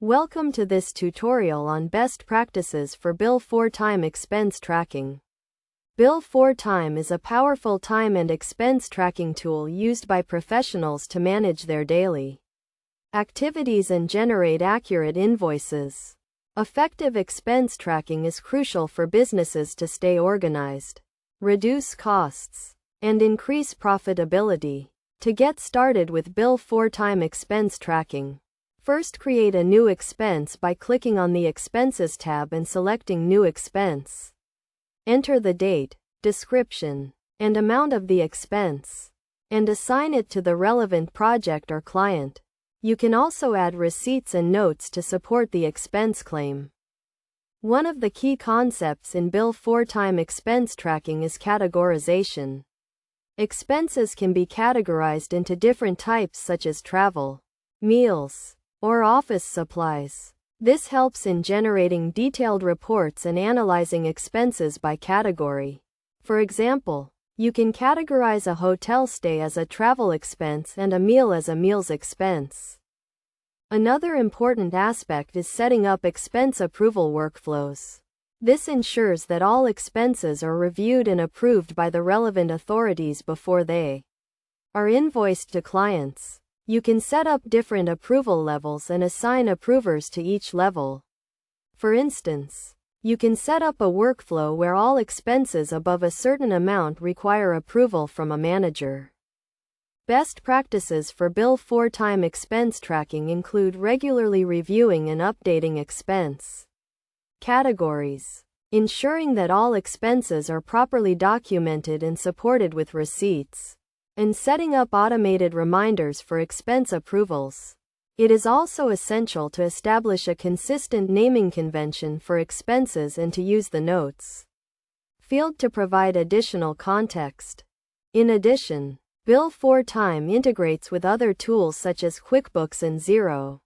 Welcome to this tutorial on best practices for Bill4Time expense tracking. Bill4Time is a powerful time and expense tracking tool used by professionals to manage their daily activities and generate accurate invoices. Effective expense tracking is crucial for businesses to stay organized, reduce costs, and increase profitability. To get started with Bill4Time expense tracking, first create a new expense by clicking on the Expenses tab and selecting New Expense. Enter the date, description, and amount of the expense, and assign it to the relevant project or client. You can also add receipts and notes to support the expense claim. One of the key concepts in Bill4Time expense tracking is categorization. Expenses can be categorized into different types such as travel, meals, or office supplies. This helps in generating detailed reports and analyzing expenses by category. For example, you can categorize a hotel stay as a travel expense and a meal as a meals expense. Another important aspect is setting up expense approval workflows. This ensures that all expenses are reviewed and approved by the relevant authorities before they are invoiced to clients. You can set up different approval levels and assign approvers to each level. For instance, you can set up a workflow where all expenses above a certain amount require approval from a manager. Best practices for Bill4Time expense tracking include regularly reviewing and updating expense categories, ensuring that all expenses are properly documented and supported with receipts, and setting up automated reminders for expense approvals. It is also essential to establish a consistent naming convention for expenses and to use the notes field to provide additional context. In addition, Bill4Time integrates with other tools such as QuickBooks and Xero,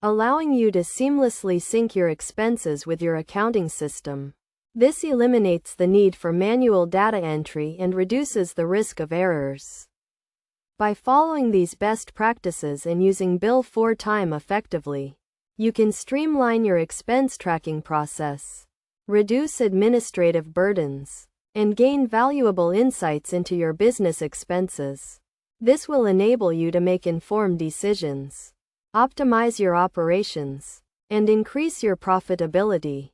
allowing you to seamlessly sync your expenses with your accounting system. This eliminates the need for manual data entry and reduces the risk of errors. By following these best practices and using Bill4Time effectively, you can streamline your expense tracking process, reduce administrative burdens, and gain valuable insights into your business expenses. This will enable you to make informed decisions, optimize your operations, and increase your profitability.